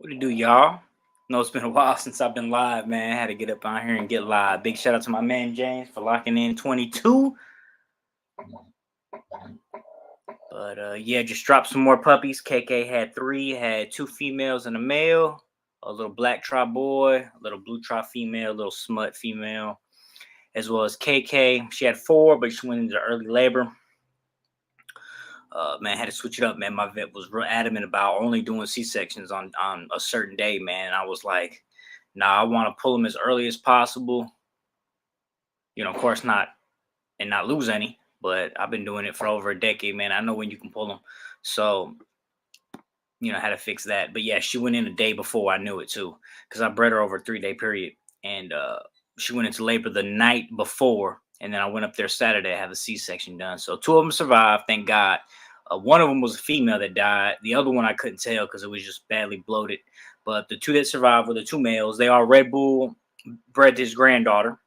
What it do, y'all? No, it's been a while since I've been live, man. I had to get up on here and get live. Big shout out to my man James for locking in 22. But yeah, just dropped some more puppies. KK had 3, had 2 females and a male, a little black tri boy, a little blue tri female, a little smut female, as well as KK. She had 4, but she went into early labor. Man, I had to switch it up, man. My vet was real adamant about only doing C-sections on a certain day, man. And I was like, nah, I want to pull them as early as possible. You know, of course not, and not lose any. But I've been doing it for over a decade, man. I know when you can pull them. So, you know, I had to fix that. But yeah, she went in a day before. I knew it too, because I bred her over a 3-day period. And she went into labor the night before. And then I went up there Saturday to have a C-section done. So 2 of them survived, thank God. One of them was a female that died. The other one I couldn't tell because it was just badly bloated. But the 2 that survived were the 2 males. They are Red Bull bred his granddaughter,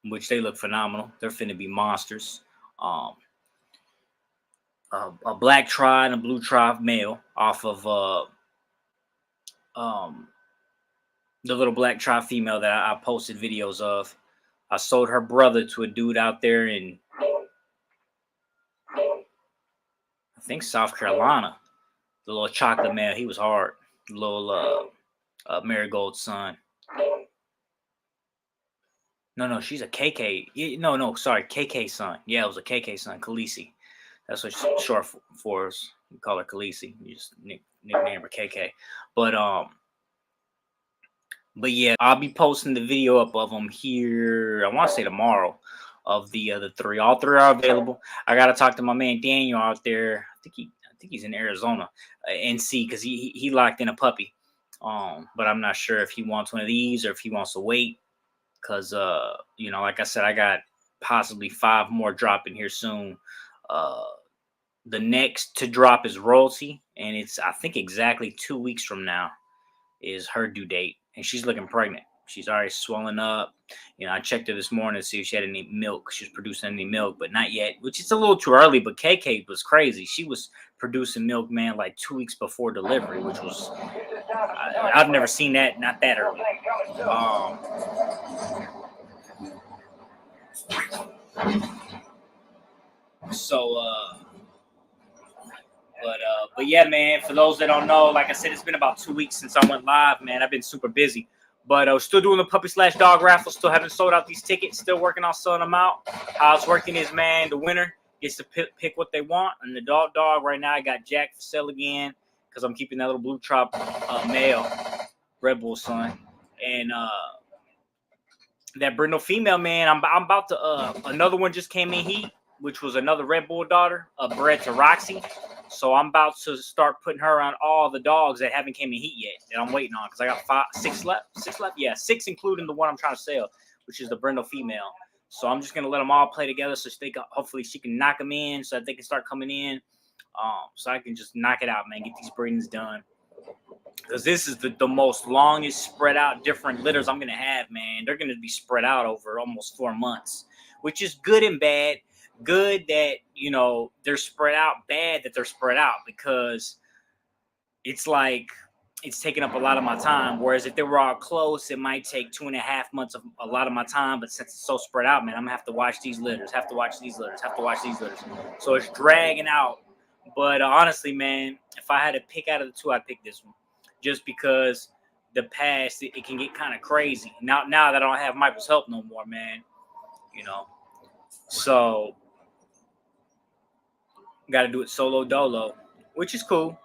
which they look phenomenal. They're finna be monsters. A black tri and a blue tri male off of the little black tri female that I posted videos of. I sold her brother to a dude out there in, I think, South Carolina. The little chocolate male, he was hard. The little marigold son. No, she's a KK. No, sorry, KK son. Yeah, it was a KK son, Khaleesi. That's what she's short for us. We call her Khaleesi. We just nickname her KK. But yeah, I'll be posting the video up of them here. I want to say tomorrow of the 3. All 3 are available. I gotta talk to my man Daniel out there. I think he's in Arizona, NC, because he locked in a puppy. But I'm not sure if he wants one of these or if he wants to wait. Because you know, like I said, I got possibly 5 more dropping here soon. The next to drop is Royalty, and it's, I think, exactly 2 weeks from now is her due date, and she's looking pregnant. She's already swelling up. You know, I checked her this morning to see if she had any milk. She was producing any milk, but not yet, which is a little too early. But KK was crazy. She was producing milk, man, like 2 weeks before delivery, which was, I've never seen that, not that early. But yeah, man, for those that don't know, like I said, it's been about 2 weeks since I went live, man. I've been super busy. But I was still doing the puppy/dog raffle, still haven't sold out these tickets, still working on selling them out. How it's working is, man, the winner gets to pick what they want. And the dog right now, I got Jack for sale again, because I'm keeping that little blue trop male, Red Bull son. And that brindle female, man, I'm about to, another one just came in heat, which was another Red Bull daughter, bred to Roxy. So I'm about to start putting her on all the dogs that haven't came in heat yet, that I'm waiting on, because I got 6 left. 6 left? Yeah, 6 including the one I'm trying to sell, which is the brindle female. So I'm just going to let them all play together so hopefully she can knock them in so that they can start coming in. So I can just knock it out, man, get these breedings done. Because this is the most longest spread out different litters I'm going to have, man. They're going to be spread out over almost 4 months, which is good and bad. Good that, you know, they're spread out, bad that they're spread out, because it's like it's taking up a lot of my time. Whereas if they were all close, it might take 2.5 months of a lot of my time. But since it's so spread out, man, I'm gonna have to watch these litters, have to watch these litters. So it's dragging out. But honestly, man, if I had to pick out of the 2, I'd pick this one, just because the past, it can get kind of crazy. Now that I don't have Michael's help no more, man, you know. So got to do it solo dolo, which is cool.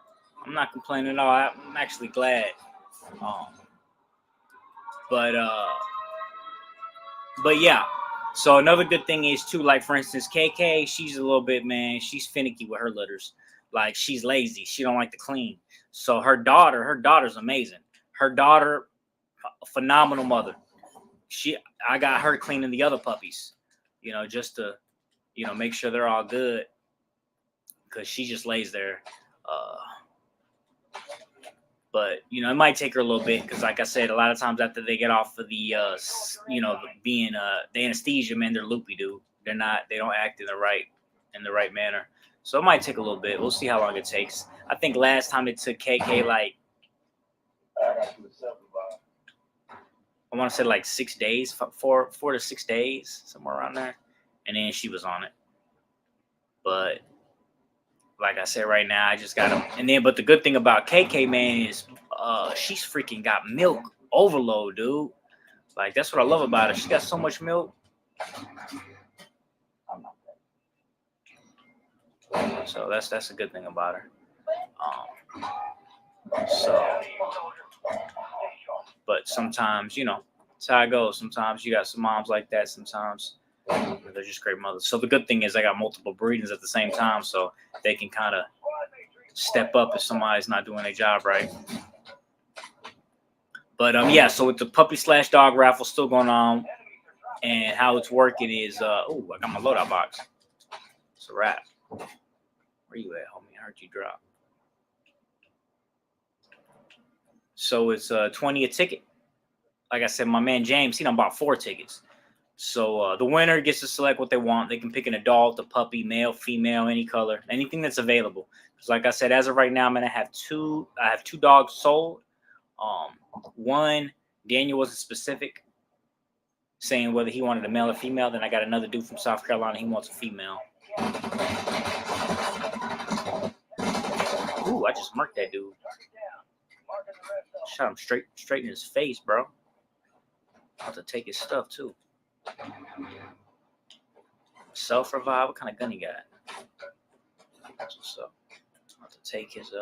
I'm not complaining at all. I'm actually glad. But yeah. So another good thing is too, like for instance, KK, she's a little bit, man, she's finicky with her litters. Like, she's lazy. She don't like to clean. So her daughter's amazing. Her daughter, a phenomenal mother. I got her cleaning the other puppies, you know, just to, you know, make sure they're all good. Because she just lays there. But, you know, it might take her a little bit, because like I said, a lot of times after they get off of the, you know, the anesthesia, man, they're loopy, dude. They don't act in the right manner. So it might take a little bit. We'll see how long it takes. I think last time it took KK like, I want to say like 6 days, 4 to 6 days, somewhere around there. And then she was on it. But like I said, right now I just got them. And then, but the good thing about KK, man, is she's freaking got milk overload, dude. Like, that's what I love about her. She got so much milk. So that's a good thing about her. But sometimes, you know, that's how it goes. Sometimes you got some moms like that. Sometimes they're just great mothers. So the good thing is I got multiple breedings at the same time, so they can kind of step up if somebody's not doing their job right. But yeah, so with the puppy / dog raffle still going on, and how it's working is oh, I got my loadout box. It's a wrap. Where you at, homie? I heard you drop. So it's 20 a ticket. Like I said, my man James, he done bought 4 tickets. So the winner gets to select what they want. They can pick an adult, a puppy, male, female, any color, anything that's available. Because like I said, as of right now, I'm gonna have two. I have 2 dogs sold. One, Daniel wasn't specific, saying whether he wanted a male or female. Then I got another dude from South Carolina. He wants a female. Ooh, I just marked that dude. Shot him straight in his face, bro. I'll have to take his stuff too. Self-revive. What kind of gun he got? That's what's up. I'll have to take his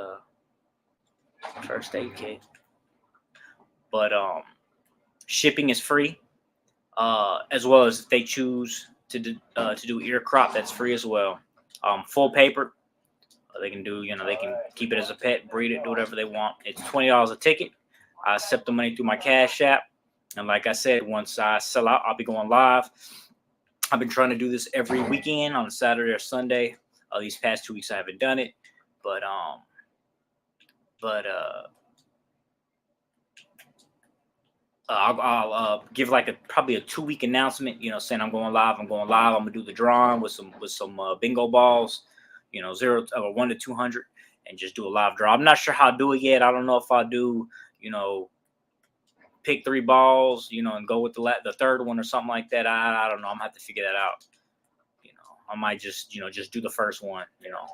first aid kit. But shipping is free, as well as if they choose to do ear crop, that's free as well. Full paper, they can do, you know, they can keep it as a pet, breed it, do whatever they want. It's $20 a ticket. I accept the money through my Cash App, and like I said, once I sell out, I'll be going live. I've been trying to do this every weekend on a Saturday or Sunday. These past 2 weeks I haven't done it, but I'll give like probably a 2-week announcement, you know, saying I'm going live. I'm gonna do the drawing with some bingo balls, you know, 1 to 200, and just do a live draw. I'm not sure how to do it yet. I don't know if I'll do, you know, pick 3 balls, you know, and go with the third one or something like that. I don't know. I'm gonna have to figure that out. You know, I might just, you know, just do the first one, you know,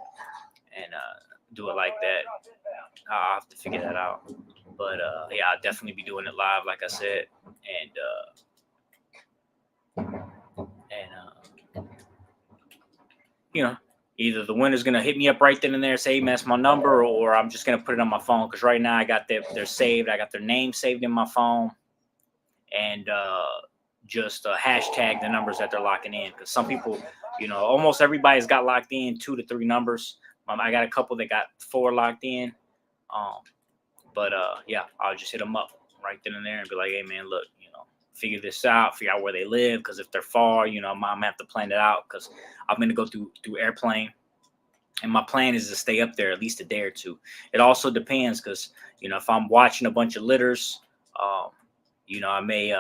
and do it like that. I'll have to figure that out. But yeah, I'll definitely be doing it live, like I said, and you know, either the winner's gonna hit me up right then and there, say, hey, man, that's my number, or I'm just gonna put it on my phone, because right now I got they're saved. I got their name saved in my phone, and just hashtag the numbers that they're locking in, because some people, you know, almost everybody's got locked in 2 to 3 numbers. I got a couple that got 4 locked in. But yeah, I'll just hit them up right then and there and be like, hey, man, look, you know, figure this out, figure out where they live, because if they're far, you know, I'm gonna have to plan it out, because I'm gonna go through airplane, and my plan is to stay up there at least a day or 2. It also depends, because, you know, if I'm watching a bunch of litters, you know, I might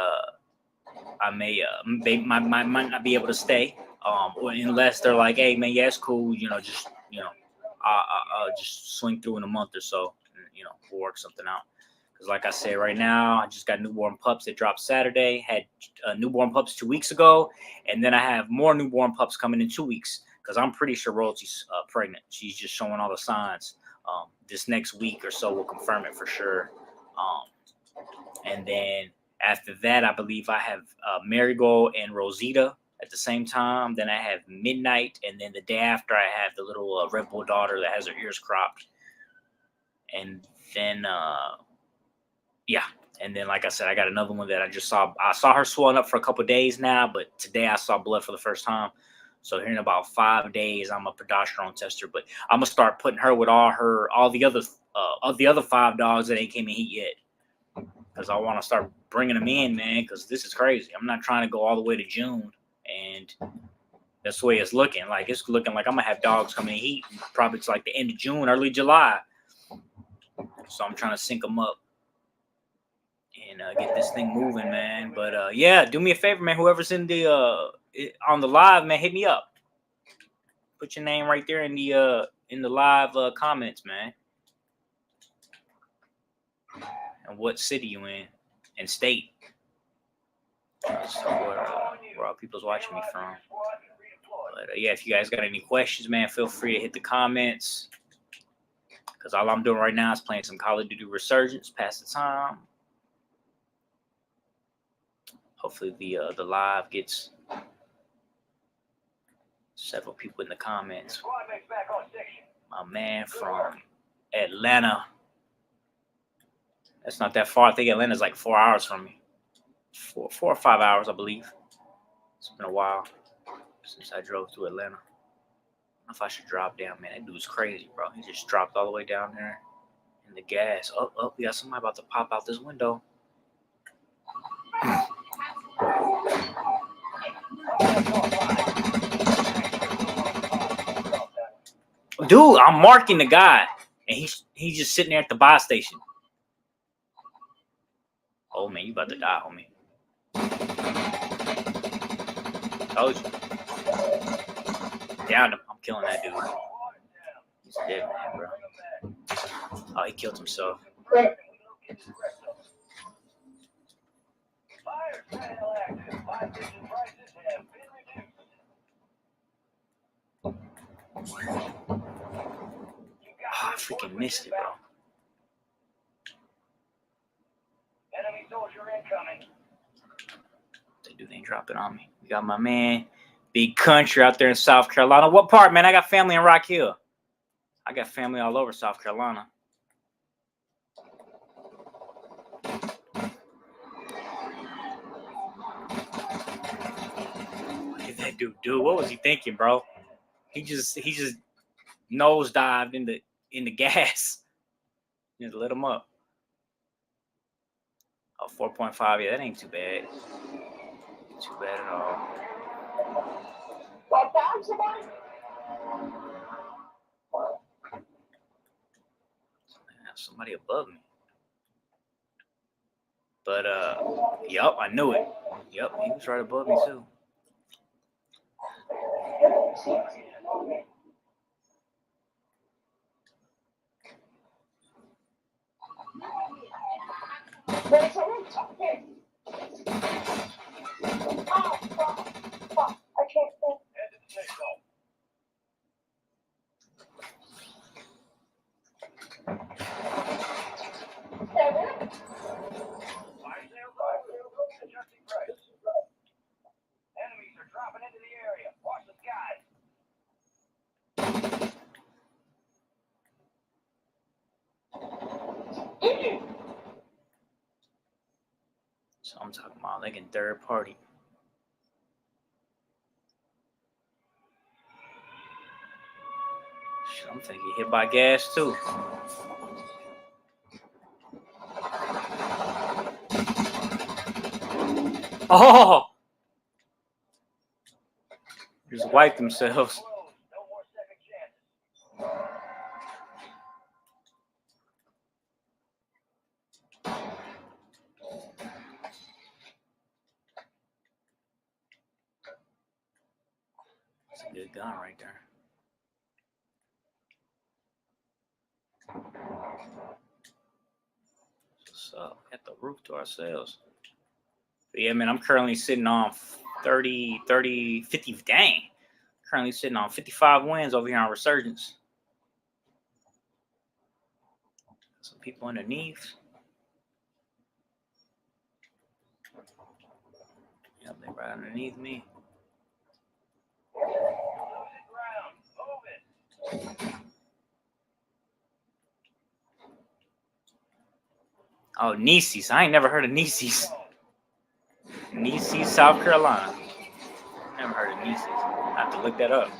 not be able to stay, unless they're like, hey, man, yeah, it's cool, you know, just, you know, I'll just swing through in a month or so. You know, we'll work something out. Because like I said, right now, I just got newborn pups that dropped Saturday. Had newborn pups 2 weeks ago. And then I have more newborn pups coming in 2 weeks. Because I'm pretty sure Royalty's pregnant. She's just showing all the signs. This next week or so, we'll confirm it for sure. And then after that, I believe I have Marigold and Rosita at the same time. Then I have Midnight. And then the day after, I have the little Red Bull daughter that has her ears cropped. And then, yeah. And then, like I said, I got another one that I just saw. I saw her swelling up for a couple of days now, but today I saw blood for the first time. So here in about 5 days, I'm a progesterone tester. But I'm gonna start putting her with all the other 5 dogs that ain't came in heat yet, because I want to start bringing them in, man. Because this is crazy. I'm not trying to go all the way to June, and that's the way it's looking. Like, it's looking like I'm gonna have dogs coming in heat probably to like the end of June, early July. So I'm trying to sync them up and get this thing moving, man. But yeah, do me a favor, man. Whoever's in the on the live, man, hit me up. Put your name right there in the live comments, man. And what city you in and state. So where all people's watching me from. But yeah, if you guys got any questions, man, feel free to hit the comments. Because all I'm doing right now is playing some Call of Duty Resurgence, pass the time. Hopefully the live gets several people in the comments. My man from Atlanta. That's not that far. I think Atlanta's like 4 hours from me. 4 or 5 hours, I believe. It's been a while since I drove to Atlanta. I don't know if I should drop down, man. That dude's crazy, bro. He just dropped all the way down there in the gas. Oh, we got somebody about to pop out this window. Dude, I'm marking the guy, and he's just sitting there at the buy station. Oh, man, you about to die, homie. Told you. Down him. I'm killing that dude. He's dead, man, bro. Oh, he killed himself. Oh, I freaking missed it, bro. Enemy soldier incoming. That dude ain't dropping on me. We got my man, Big Country out there in South Carolina. What part, man? I got family in Rock Hill. I got family all over South Carolina. What did that dude do? What was he thinking, bro? He just nosedived in the gas. Just lit him up. Oh, 4.5. Yeah, that ain't too bad. Too bad at all. Somebody above me. But yup, I knew it. Yup, he was right above me too. Enemies are dropping into the area. Watch the skies. So I'm talking about like in third party. Shit, I'm thinking hit by gas too. Oh! Just wiped themselves. That's a good gun right there. What's up? Got the roof to ourselves. But yeah, man, I'm currently sitting on 50, dang. Currently sitting on 55 wins over here on Resurgence. Some people underneath. Yep, they're right underneath me. Oh, Nieces. I ain't never heard of Nieces. Nieces, South Carolina. Never heard of Nieces. I have to look that up.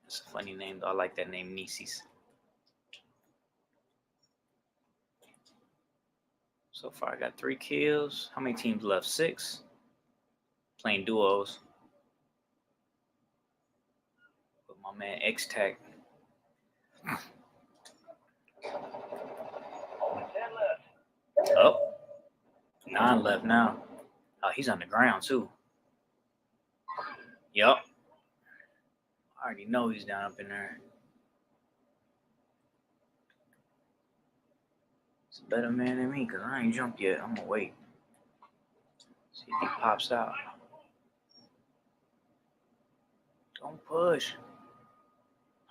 It's a funny name, though. I like that name, Nieces. So far, I got 3 kills. How many teams left? 6. Playing duos. With my man X-Tac. Oh. 9 left now. Oh, he's on the ground too. Yep. I already know he's down up in there. He's a better man than me because I ain't jumped yet. I'm gonna wait. See if he pops out. Don't push.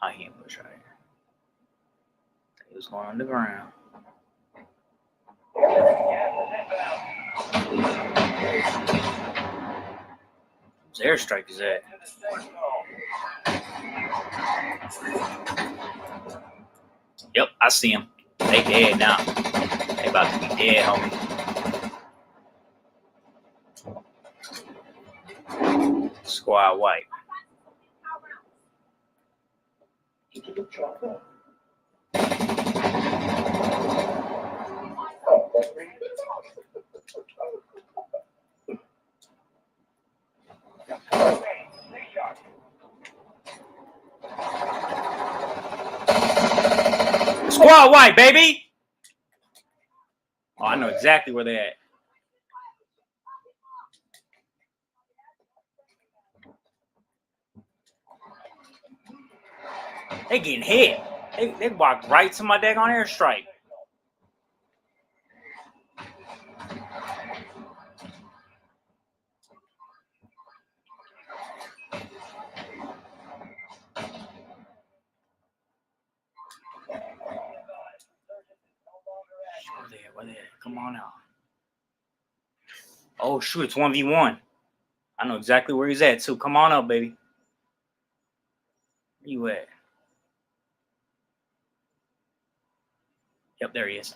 Oh, he ain't push right here. He was going on the ground. Whose airstrike is that? Yep, I see him. They dead now. They about to be dead, homie. Squad white. Squad white, baby! Oh, I know exactly where they're at. They getting hit. They walked right to my daggone airstrike. Where they at? Come on out. Oh, shoot, it's 1v1. I know exactly where he's at, too. Come on up, baby. Where you at? Yep, there he is.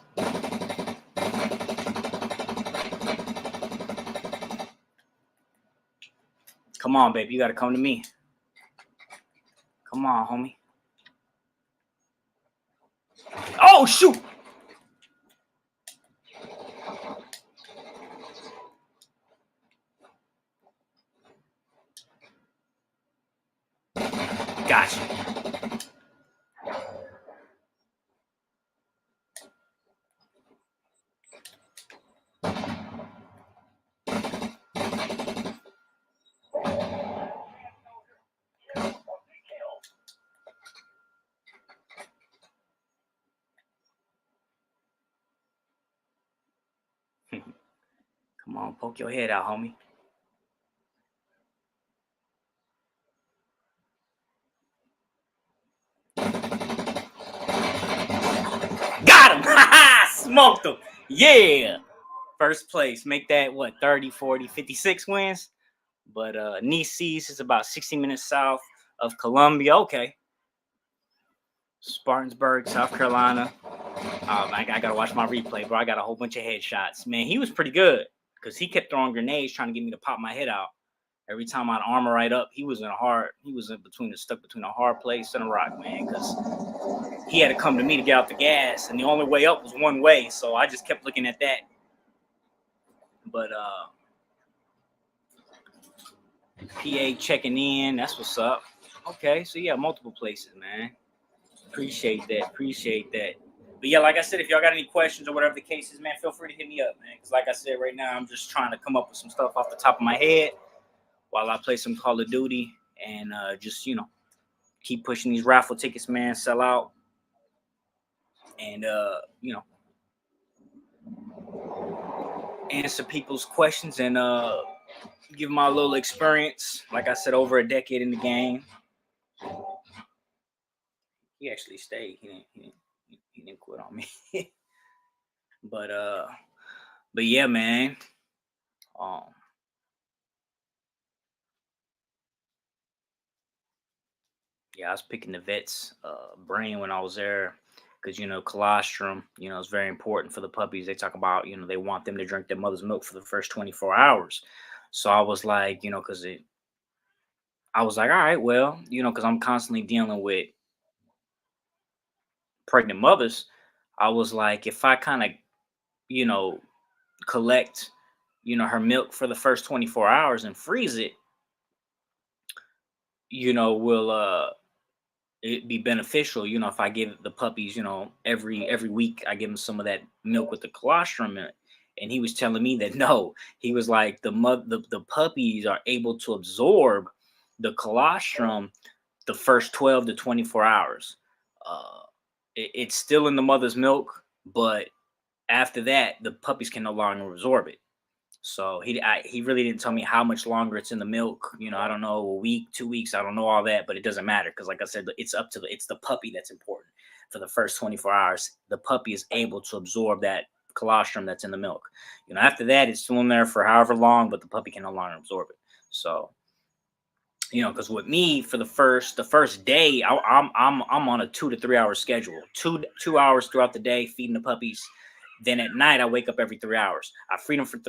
Come on, baby. You got to come to me. Come on, homie. Oh, shoot. Gotcha. Come on, poke your head out, homie. Got him! Smoked him. Yeah. First place. Make that, what, 30, 40, 56 wins? But Nice is about 60 minutes south of Columbia. Okay. Spartansburg, South Carolina. I got to watch my replay, bro. I got a whole bunch of headshots. Man, he was pretty good because he kept throwing grenades trying to get me to pop my head out. Every time I'd armor right up, he was stuck between a hard place and a rock, man, because he had to come to me to get out the gas, and the only way up was one way, so I just kept looking at that. But PA checking in, that's what's up. Okay, so yeah, multiple places, man. Appreciate that. But yeah, like I said, if y'all got any questions or whatever the case is, man, feel free to hit me up, man. Because like I said, right now, I'm just trying to come up with some stuff off the top of my head while I play some Call of Duty and just, keep pushing these raffle tickets, man, sell out. And, answer people's questions and give my little experience. Like I said, over a decade in the game. He actually stayed. He didn't quit on me. But yeah, man. Yeah, I was picking the vet's brain when I was there because colostrum, is very important for the puppies. They talk about, they want them to drink their mother's milk for the first 24 hours. So I was like, I was like, all right, well, because I'm constantly dealing with pregnant mothers. I was like, if I kind of, collect, her milk for the first 24 hours and freeze it, will it'd be beneficial, if I give the puppies, every week I give them some of that milk with the colostrum in it. and he was telling me that no, he was like the puppies are able to absorb the colostrum the first 12 to 24 hours. It's still in the mother's milk, but after that, the puppies can no longer absorb it. So he really didn't tell me how much longer it's in the milk. I don't know, a week, 2 weeks. I don't know all that, but it doesn't matter because, like I said, it's up to it's the puppy that's important. For the first 24 hours, the puppy is able to absorb that colostrum that's in the milk. After that, it's still in there for however long, but the puppy can no longer absorb it. So, because with me, for the first day, I'm on a 2 to 3 hour schedule, 2 hours throughout the day feeding the puppies. Then at night I wake up every 3 hours. I feed them for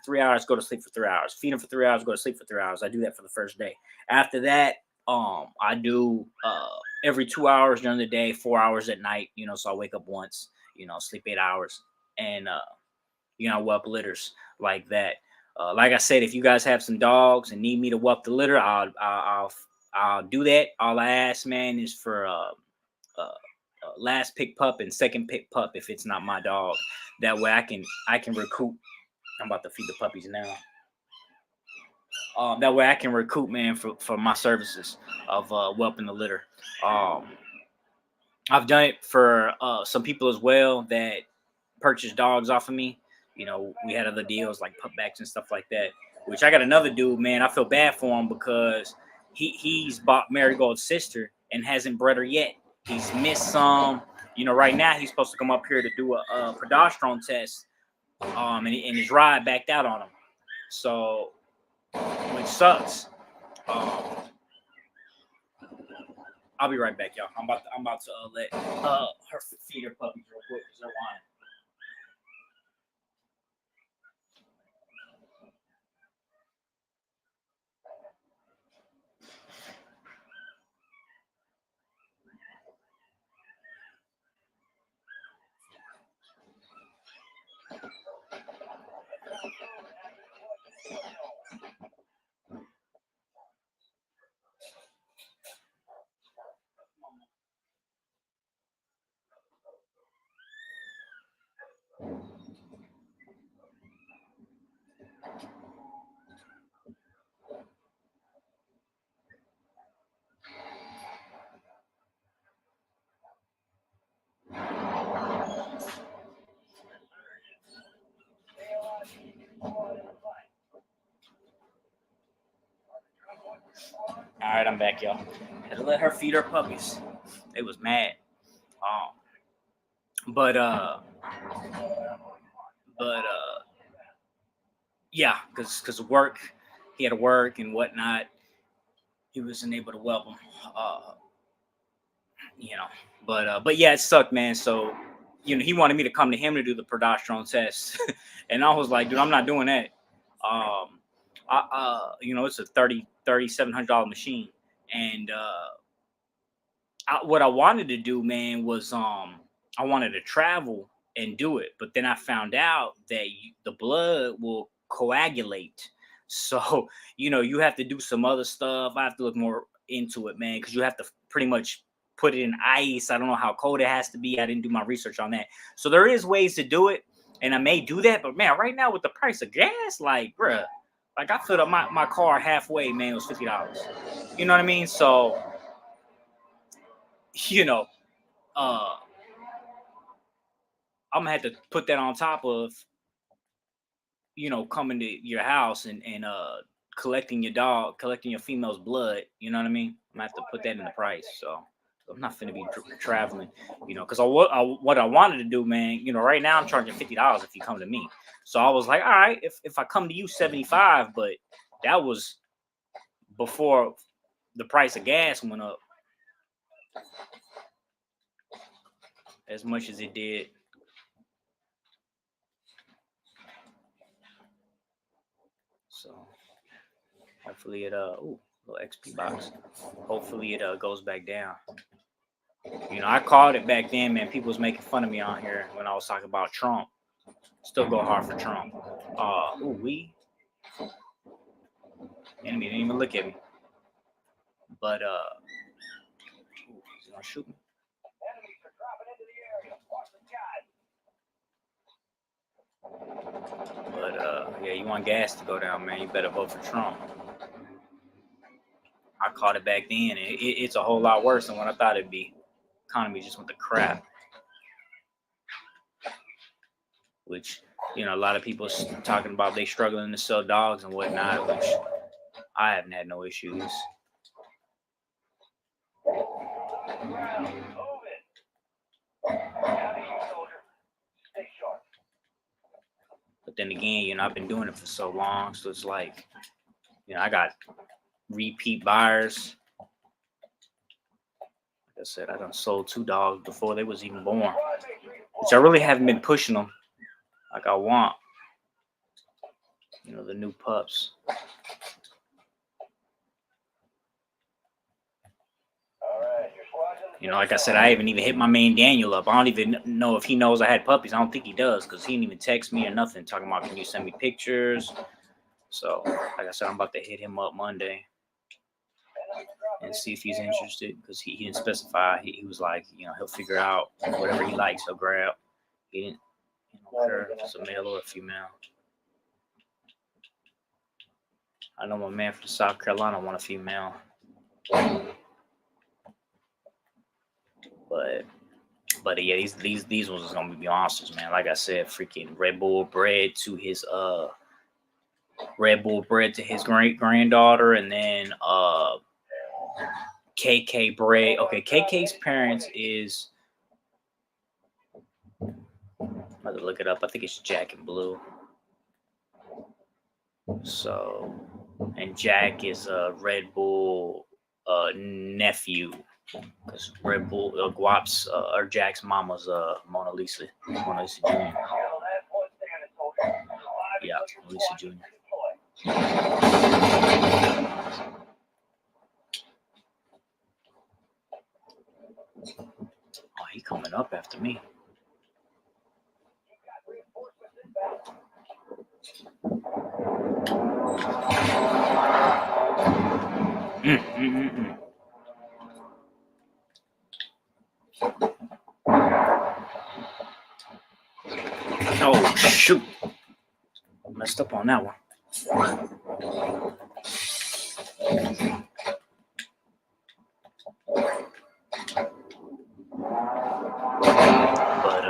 3 hours, go to sleep for 3 hours. Feed them for 3 hours, go to sleep for 3 hours. I do that for the first day. After that, I do every 2 hours during the day, 4 hours at night. So I wake up once, sleep 8 hours, and whelp litters like that. Like I said, if you guys have some dogs and need me to whelp the litter, I'll do that. All I ask, man, is for last pick pup and second pick pup if it's not my dog. That way I can recoup. I'm about to feed the puppies now. That way I can recoup, man, for my services of whelping the litter. I've done it for some people as well that purchase dogs off of me. We had other deals like putbacks and stuff like that. Which I got another dude, man. I feel bad for him because he's bought Marigold's sister and hasn't bred her yet. He's missed some. Right now he's supposed to come up here to do a progesterone test. And his ride backed out on him. So, which sucks. I'll be right back, y'all. I'm about to let her feed her puppies real quick because they're whining. All right, I'm back, y'all. Had to let her feed her puppies. They was mad. But yeah, because work, he had to work and whatnot. He wasn't able to whelp them. But yeah, it sucked, man. So he wanted me to come to him to do the progesterone test, and I was like, dude, I'm not doing that. It's a $3,700 machine, and what I wanted to do, man, was I wanted to travel and do it, but then I found out that the blood will coagulate. So you have to do some other stuff. I have to look more into it, man, because you have to pretty much put it in ice. I don't know how cold it has to be. I didn't do my research on that. So there is ways to do it, and I may do that. But man, right now with the price of gas, like, bruh, like I filled up my car halfway, man. It was $50. You know what I mean? So, you know, uh, I'm gonna have to put that on top of coming to your house and collecting your female's blood. You know what I mean? I'm gonna have to put that in the price. So I'm not gonna be traveling, because what I wanted to do, man. Right now I'm charging $50 if you come to me. So I was like, all right, if I come to you, 75, but that was before the price of gas went up as much as it did. So hopefully it little XP box. Hopefully it goes back down. I called it back then, man. People was making fun of me on here when I was talking about Trump. Still go hard for Trump. Enemy didn't even look at me. But he's gonna shoot me. But yeah, you want gas to go down, man, you better vote for Trump. I caught it back then, and it's a whole lot worse than what I thought it'd be. Economy just went to crap. Which, you know, a lot of people talking about they struggling to sell dogs and whatnot, which I haven't had no issues. But then again, you know, I've been doing it for so long, so it's like, you know, I got repeat buyers. Like I said, I done sold 2 dogs before they was even born, which I really haven't been pushing them like I want. You know, the new pups. You know, like I said, I haven't even hit my main Daniel up. I don't even know if he knows I had puppies. I don't think he does, because he didn't even text me or nothing talking about, can you send me pictures? So, like I said, I'm about to hit him up Monday and see if he's interested, because he didn't specify. He was like, you know, he'll figure out whatever he likes, he'll grab. He didn't, you know, care if it's a male or a female. I know my man from South Carolina want a female. But yeah, these ones is gonna be monsters, man. Like I said, freaking Red Bull bred to his great granddaughter, and then KK bred. Okay, KK's parents is, I'm about to look it up. I think it's Jack and Blue. So, and Jack is a Red Bull nephew, because Red Bull Guap's or Jack's mama's Mona Lisa Jr. Yeah, Mona Lisa Jr. Oh, he coming up after me. Oh shoot! Messed up on that one. But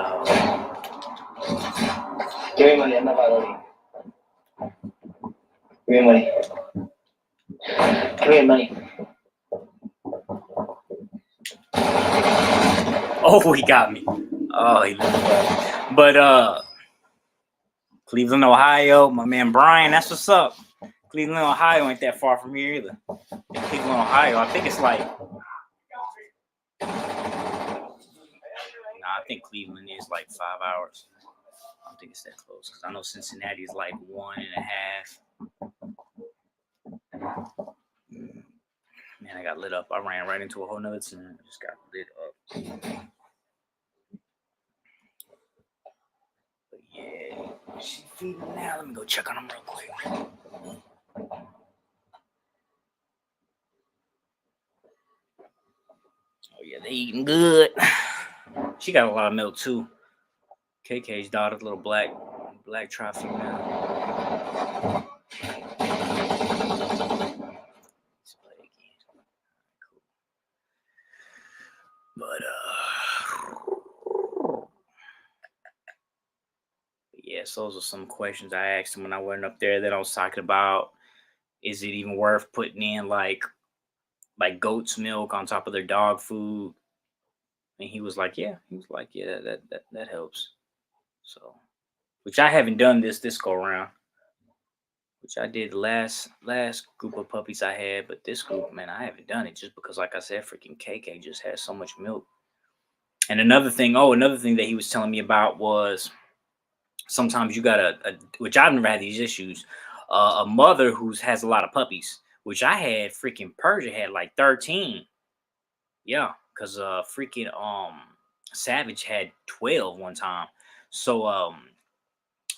give me money. I'm not following. Give me money. Give me money. Oh, he got me. Oh, he but Cleveland, Ohio, my man Brian, that's what's up. Cleveland, Ohio ain't that far from here either. Cleveland, Ohio, I think it's like, nah, I think Cleveland is like 5 hours. I don't think it's that close, because I know Cincinnati is like 1.5. Man, I got lit up. I ran right into a whole nother team. I just got lit up. But yeah, she feeding now. Let me go check on them real quick. Oh yeah, they eating good. She got a lot of milk too. KK's daughter, little black tri female. But yes, those are some questions I asked him when I went up there that I was talking about. Is it even worth putting in like goat's milk on top of their dog food? And he was like, yeah. He was like, yeah, that helps. So, which I haven't done this go around, which I did last group of puppies I had, but this group, man, I haven't done it just because, like I said, freaking KK just has so much milk. And another thing that he was telling me about was sometimes you got which I've never had these issues, a mother who has a lot of puppies, which I had. Freaking Persia had like 13. Yeah, because freaking Savage had 12 one time. So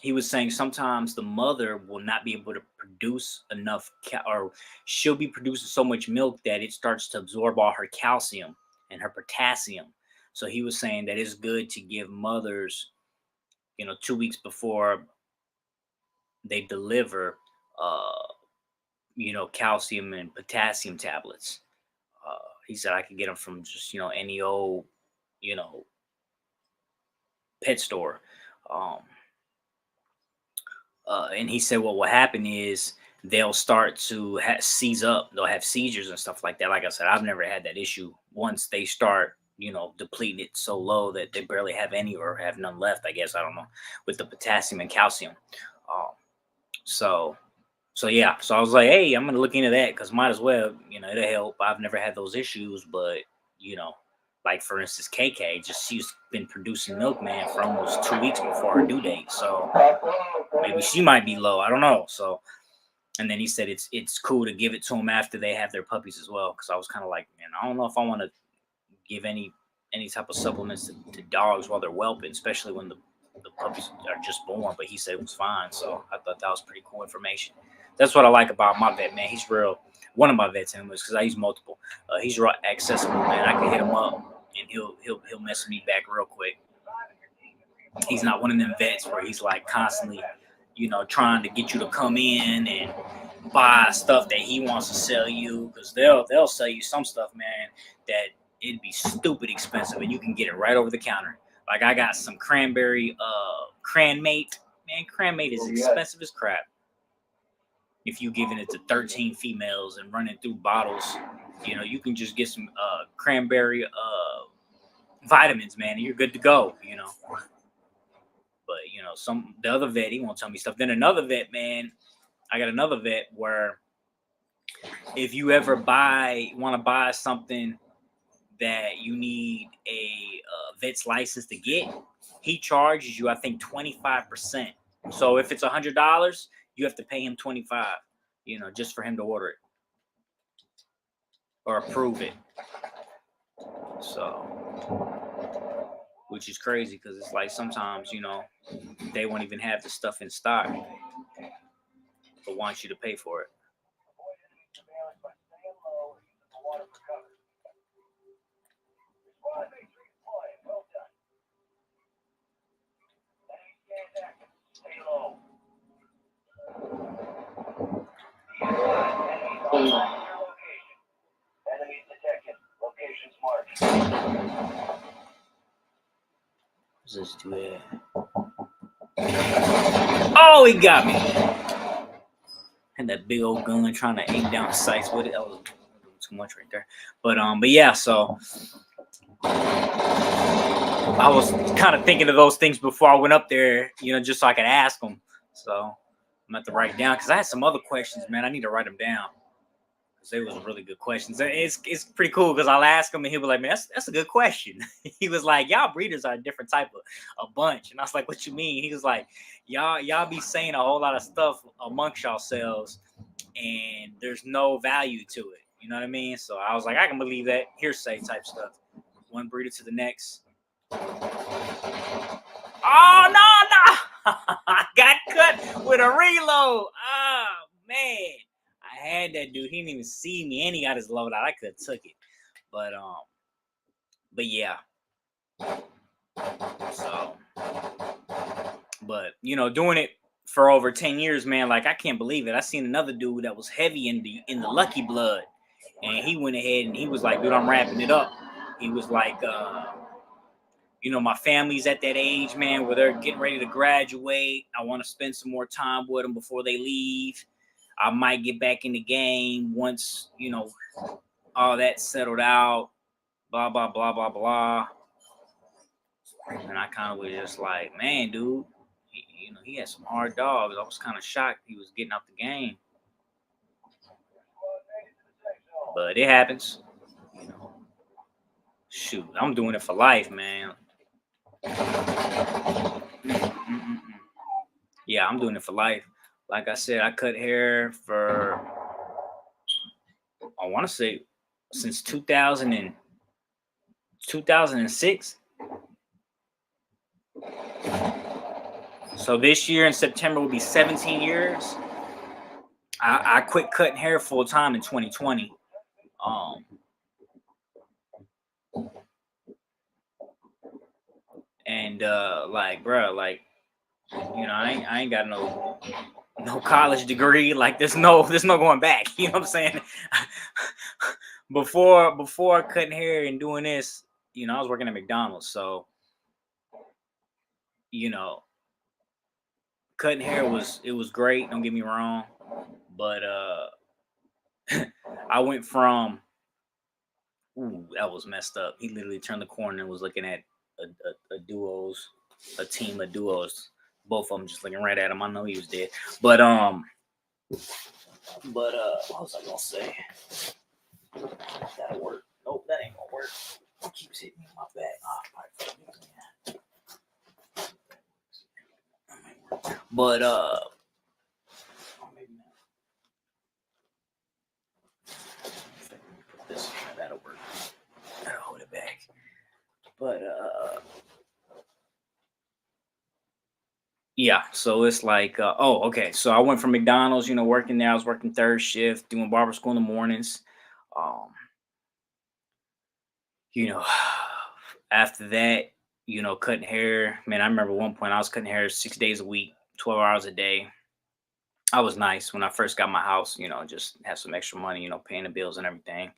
he was saying sometimes the mother will not be able to produce enough or she'll be producing so much milk that it starts to absorb all her calcium and her potassium. So he was saying that it's good to give mothers 2 weeks before they deliver, calcium and potassium tablets. He said I could get them from just, any old, you know, pet store. Um, and he said what will happen is they'll start to seize up. They'll have seizures and stuff like that. Like I said, I've never had that issue. Once they start, depleting it so low that they barely have any or have none left, I guess, I don't know, with the potassium and calcium. Um, so, yeah. So I was like, hey, I'm gonna look into that because might as well, it'll help. I've never had those issues, but you know, like for instance, KK, she's been producing milk, man, for almost 2 weeks before her due date. So maybe she might be low. I don't know. So, and then he said it's cool to give it to them after they have their puppies as well. Because I was kind of like, man, I don't know if I want to give any type of supplements to dogs while they're whelping, especially when the puppies are just born. But he said it was fine. So I thought that was pretty cool information. That's what I like about my vet, man. He's real. One of my vets, anyways, because I use multiple. He's real accessible, man. I can hit him up and he'll mess me back real quick. He's not one of them vets where he's like constantly, trying to get you to come in and buy stuff that he wants to sell you, because they'll sell you some stuff, man, that it'd be stupid expensive and you can get it right over the counter. Like I got some cranberry cranmate. Man, cranmate is expensive as crap. If you giving it to 13 females and running through bottles, you can just get some cranberry vitamins, man, and you're good to go, But the other vet, he won't tell me stuff. Then another vet, man, I got another vet where if you ever want to buy something that you need a vet's license to get, he charges you, I think, 25%. So if it's $100, you have to pay him 25, just for him to order it or approve it. So, which is crazy because it's like sometimes, they won't even have the stuff in stock, but want you to pay for it. What's this dude? Oh, he got me. Had that big old gun trying to aim down sights with it. That was too much right there. But yeah, so I was kind of thinking of those things before I went up there, just so I could ask them. So I'm at to write it down because I had some other questions, man. I need to write them down because they was really good questions. It's pretty cool because I'll ask him and he'll be like, man, that's a good question. He was like, y'all breeders are a different type of a bunch. And I was like, what you mean? He was like, y'all be saying a whole lot of stuff amongst yourselves and there's no value to it. You know what I mean? So I was like, I can believe that. Hearsay type stuff. One breeder to the next. Oh, no. I got cut with a reload. Oh, man. I had that dude. He didn't even see me, and he got his load out. I could have took it. But yeah. So, but, doing it for over 10 years, man, like, I can't believe it. I seen another dude that was heavy in the Lucky Blood, and he went ahead and he was like, dude, I'm wrapping it up. He was like, my family's at that age, man, where they're getting ready to graduate. I want to spend some more time with them before they leave. I might get back in the game once, all that settled out, blah, blah, blah, blah, blah. And I kind of was just like, man, dude, he had some hard dogs. I was kind of shocked he was getting out the game. But it happens. Shoot, I'm doing it for life, man. Yeah, I'm doing it for life. Like I said, I cut hair for, I want to say, since 2006. So this year in September will be 17 years. I quit cutting hair full time in 2020. And like, bro, like You know, I ain't got no college degree. Like there's no going back. You know what I'm saying? before cutting hair and doing this, you know, I was working at McDonald's. So, you know, cutting hair was great. Don't get me wrong, but I went from ooh, that was messed up. He literally turned the corner and was looking at a team of duos. Both of them just looking right at him. I know he was dead. But what was I gonna say? That'll work. Nope, that ain't gonna work. It keeps hitting me in my back. But maybe not. Put this. That'll work. That'll hold it back. But yeah, so it's like, okay. So I went from McDonald's, you know, working there. I was working third shift, doing barber school in the mornings. Um, you know, after that, you know, cutting hair. Man, I remember one point I was cutting hair 6 days a week, 12 hours a day. I was nice when I first got my house, you know, just have some extra money, you know, paying the bills and everything.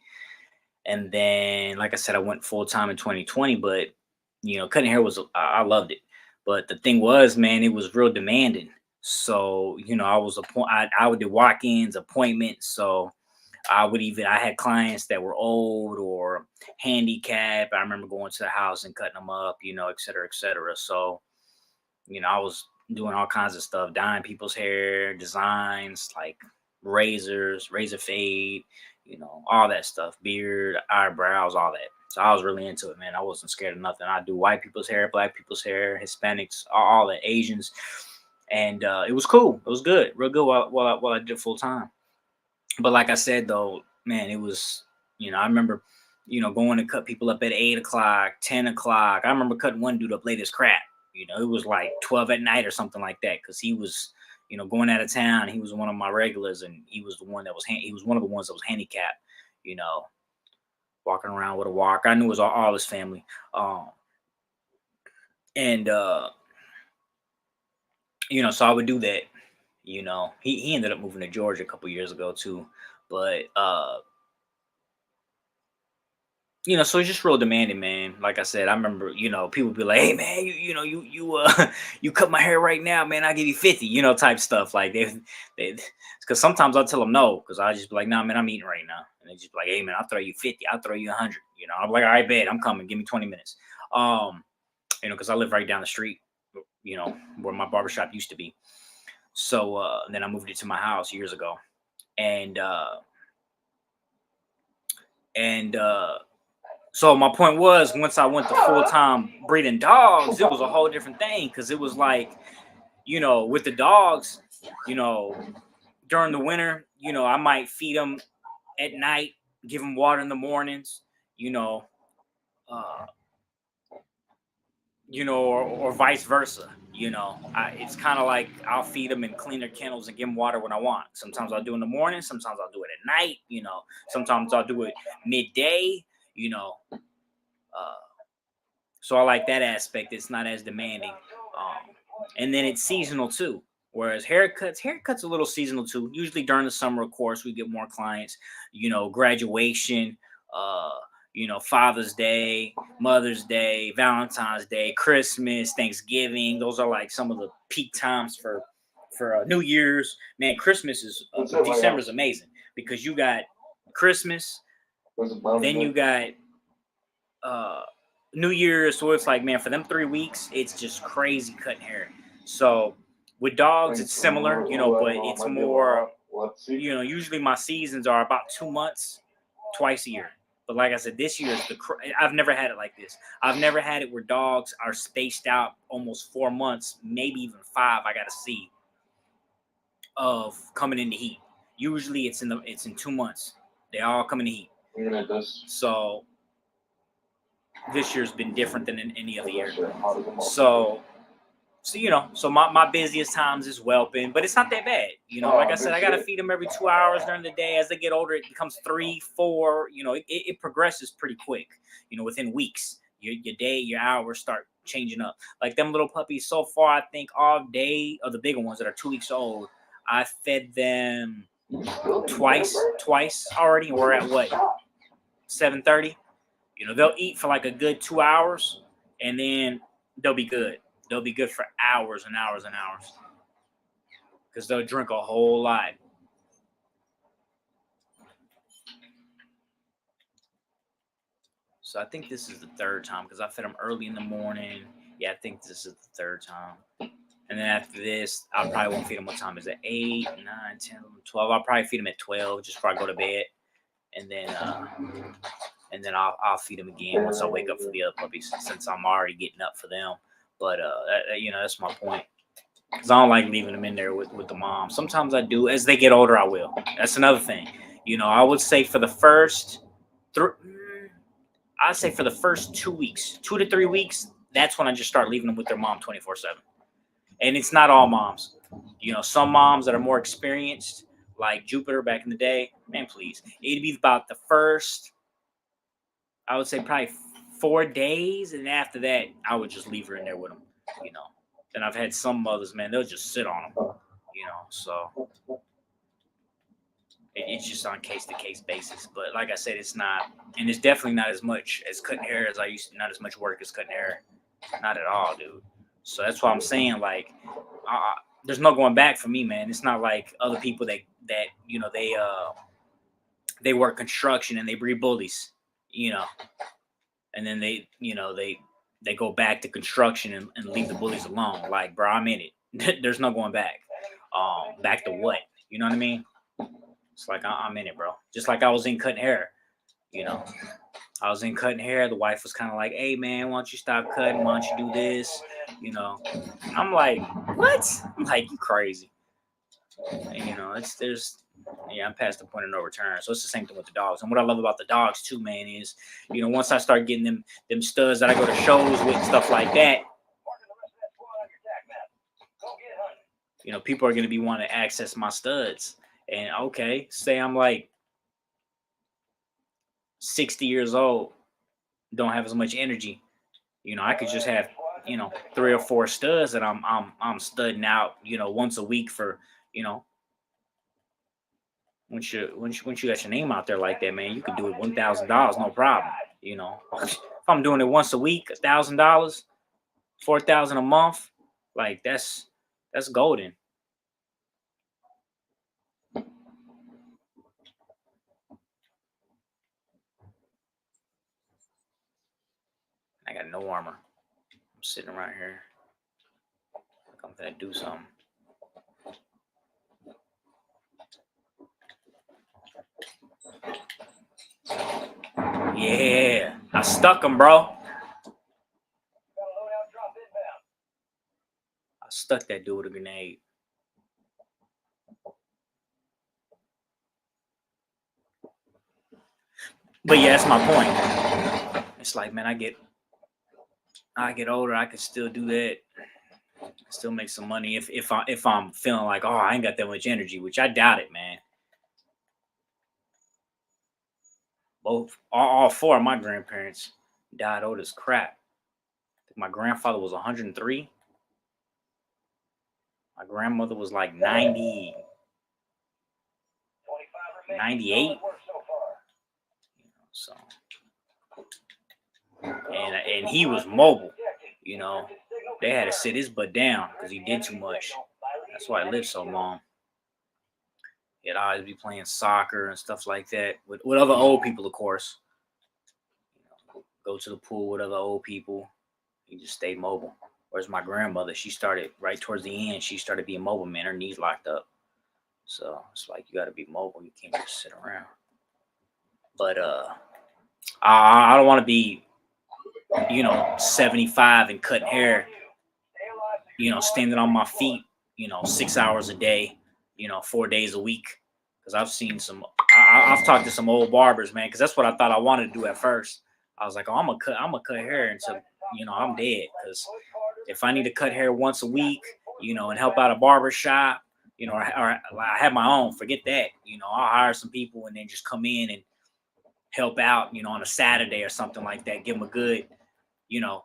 And then, like I said, I went full time in 2020, but you know, cutting hair was I loved it. But the thing was, man, it was real demanding. So, you know, I would do walk-ins, appointments. So I had clients that were old or handicapped. I remember going to the house and cutting them up, you know, et cetera, et cetera. So, you know, I was doing all kinds of stuff, dyeing people's hair, designs like razors, razor fade, you know, all that stuff, beard, eyebrows, all that. So I was really into it, man. I wasn't scared of nothing. I do white people's hair, black people's hair, Hispanics, all that, Asians, and it was cool. It was good, real good while I did full time. But like I said, though, man, it was, you know, I remember, you know, going to cut people up at 8 o'clock, 10 o'clock. I remember cutting one dude up late as crap. You know, it was like 12 at night or something like that because he was, you know, going out of town. He was one of my regulars, and he was the one that was he was one of the ones that was handicapped. You know, walking around with a walker. I knew it was all his family. Um, and you know, so I would do that. You know, he ended up moving to Georgia a couple years ago too, but you know, so it's just real demanding, man. Like I said, I remember, you know, people be like, "Hey, man, you cut my hair right now, man. I'll give you 50," you know, type stuff. Like because sometimes I'll tell them no, because I just be like, "Nah, man, I'm eating right now," and they just be like, "Hey, man, I'll throw you 50, I'll throw you 100," you know. I'm like, "All right, bet, I'm coming. Give me 20 minutes." Um, you know, because I live right down the street, you know, where my barbershop used to be. So then I moved it to my house years ago, and and so my point was, once I went to full time breeding dogs, it was a whole different thing because it was like, you know, with the dogs, you know, during the winter, you know, I might feed them at night, give them water in the mornings, you know, uh, or vice versa. You know, it's kind of like I'll feed them in cleaner kennels and give them water when I want. Sometimes I'll do it in the morning. Sometimes I'll do it at night. You know, sometimes I'll do it midday. You know, uh, so I like that aspect. It's not as demanding. And then it's seasonal too. Whereas haircuts a little seasonal too. Usually during the summer, of course, we get more clients. You know, graduation, uh, you know, Father's Day, Mother's Day, Valentine's Day, Christmas, Thanksgiving. Those are like some of the peak times for New Year's. Man, Christmas is December is amazing because you got Christmas, then you got uh New Year's. So it's like, man, for them 3 weeks, it's just crazy cutting hair. So with dogs, it's similar, you know, but it's more, you know, usually my seasons are about 2 months, twice a year. But like I said, this year is I've never had it like this. I've never had it where dogs are spaced out almost 4 months, maybe even 5. I gotta see of coming into heat. Usually it's in 2 months. They all come in the heat. So this year's been different than in any other year. So you know, so my busiest times is whelping, but it's not that bad. You know, like I said, I gotta feed them every 2 hours during the day. As they get older, it becomes 3, 4. You know, it progresses pretty quick. You know, within weeks your hours start changing up. Like them little puppies so far, I think all day, or the bigger ones that are 2 weeks old, I fed them twice already. We're at what, 7:30? They'll eat for like a good 2 hours, and then they'll be good. They'll be good for hours and hours and hours, because they'll drink a whole lot. So I think this is the third time, because I fed them early in the morning. Yeah, I think this is the third time. And then after this, I probably won't feed them. What time is it? 8, 9, 10, 11, 12. I'll probably feed them at 12 just before I go to bed. And then I'll feed them again once I wake up for the other puppies, since I'm already getting up for them. But that's my point. Because I don't like leaving them in there with the mom. Sometimes I do. As they get older, I will. That's another thing. I would say for the first 2 weeks, 2 to 3 weeks, that's when I just start leaving them with their mom 24/7. And it's not all moms. Some moms that are more experienced, like Jupiter back in the day, man, please. It'd be about the first, I would say probably 4 days. And after that, I would just leave her in there with them, Then I've had some mothers, man, they'll just sit on them, so it's just on case-to-case basis. But like I said, it's definitely not as much as cutting hair as I used to, not as much work as cutting hair. Not at all, dude. So that's why I'm saying, like, there's no going back for me, man. It's not like other people that they work construction and they breed bullies, and then they go back to construction and leave the bullies alone. Like, bro, I'm in it. There's no going back. Back to what? You know what I mean? It's like I'm in it, bro. Just like I was in cutting hair, I was in cutting hair. The wife was kind of like, "Hey, man, why don't you stop cutting? Why don't you do this?" I'm like, "What?" I'm like, "You crazy?" And, I'm past the point of no return. So it's the same thing with the dogs. And what I love about the dogs too, man, is, once I start getting them studs that I go to shows with and stuff like that, people are going to be wanting to access my studs. And okay, say I'm like 60 years old, don't have as much energy. I could just have 3 or 4 studs that I'm studding out, once a week for, once you got your name out there like that, man, you can do it $1,000, no problem. If I'm doing it once a week, $1,000, $4,000 a month, like that's golden. I got no armor. I'm sitting right here. Like I'm gonna do something. Yeah, I stuck him, bro. I stuck that dude with a grenade. But yeah, that's my point. It's like, man, I get older, I can still do that. Still make some money if I'm feeling like, oh, I ain't got that much energy, which I doubt it, man. All 4 of my grandparents died old as crap. My grandfather was 103. My grandmother was like 90, 98. So, and he was mobile. They had to sit his butt down because he did too much. That's why he lived so long. He'd always be playing soccer and stuff like that with other old people, of course. Go to the pool with other old people. He just stayed mobile. Whereas my grandmother, she started right towards the end. She started being mobile, man. Her knees locked up. So it's like, you got to be mobile. You can't just sit around. But I don't want to be, 75 and cutting hair, standing on my feet, 6 hours a day, 4 days a week. Because I've seen I've talked to some old barbers, man, because that's what I thought I wanted to do at first. I was like, oh, I'm gonna cut hair until, I'm dead. Because if I need to cut hair once a week, and help out a barber shop, or I have my own, forget that. I'll hire some people and then just come in and help out, on a Saturday or something like that. Give them a good you know,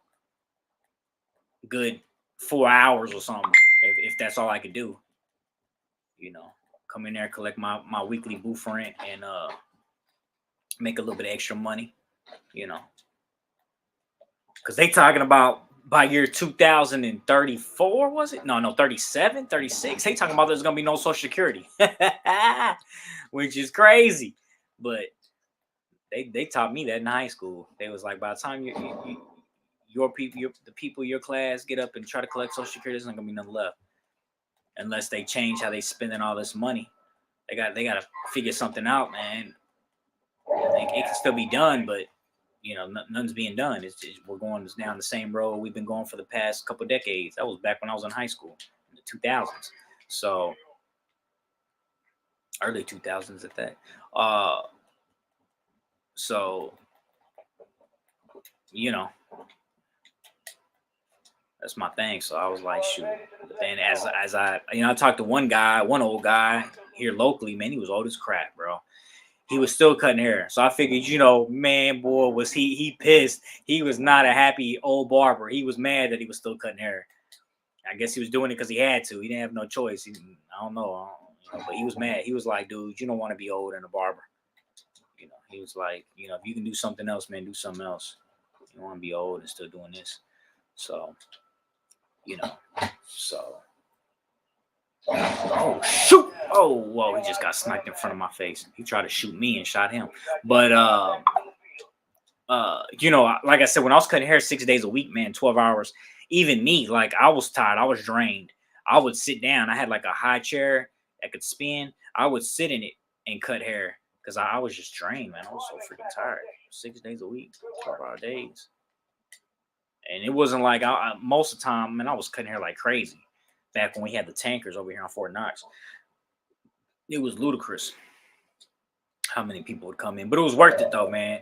good 4 hours or something. If that's all I could do, you know, come in there, collect my weekly booth rent, and make a little bit of extra money, you know, because they talking about by year 2034, was it? No, 37, 36. They talking about there's gonna be no Social Security, which is crazy. But they taught me that in high school. They was like, by the time your people, the people in your class get up and try to collect Social Security, there's not gonna be nothing left unless they change how they spending all this money. They got to figure something out, man. It can still be done, but you know, nothing's being done. We're going down the same road we've been going for the past couple decades. That was back when I was in high school in the 2000s. So early 2000s at that. So, you know, that's my thing. So I was like, shoot. But then as I, you know, I talked to one old guy here locally, man, he was old as crap, bro. He was still cutting hair. So I figured, you know, man, boy, was he pissed. He was not a happy old barber. He was mad that he was still cutting hair. I guess he was doing it because he had to. He didn't have no choice. I don't know, but he was mad. He was like, dude, you don't want to be old and a barber. You know, he was like, you know, if you can do something else, man, do something else. You don't want to be old and still doing this. So, you know, so. Oh, shoot. Oh, whoa, he just got sniped in front of my face. He tried to shoot me and shot him. But, you know, like I said, when I was cutting hair 6 days a week, man, 12 hours, even me, like, I was tired. I was drained. I would sit down. I had like a high chair that could spin. I would sit in it and cut hair because I was just drained, man. I was so freaking tired. 6 days a week, 12-hour days. And it wasn't like most of the time, man, I was cutting hair like crazy. Back when we had the tankers over here on Fort Knox, it was ludicrous how many people would come in. But it was worth it though, man.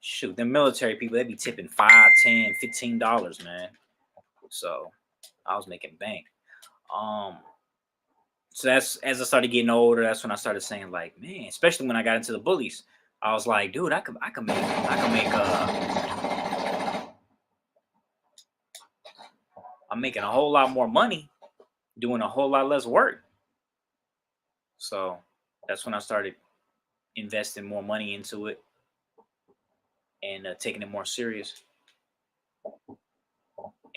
Shoot, them military people, they'd be tipping $5, $10, $15, man. So I was making bank. So that's as I started getting older, that's when I started saying, like, man, especially when I got into the bullies, I was like, dude, I'm making a whole lot more money doing a whole lot less work. So that's when I started investing more money into it and taking it more serious.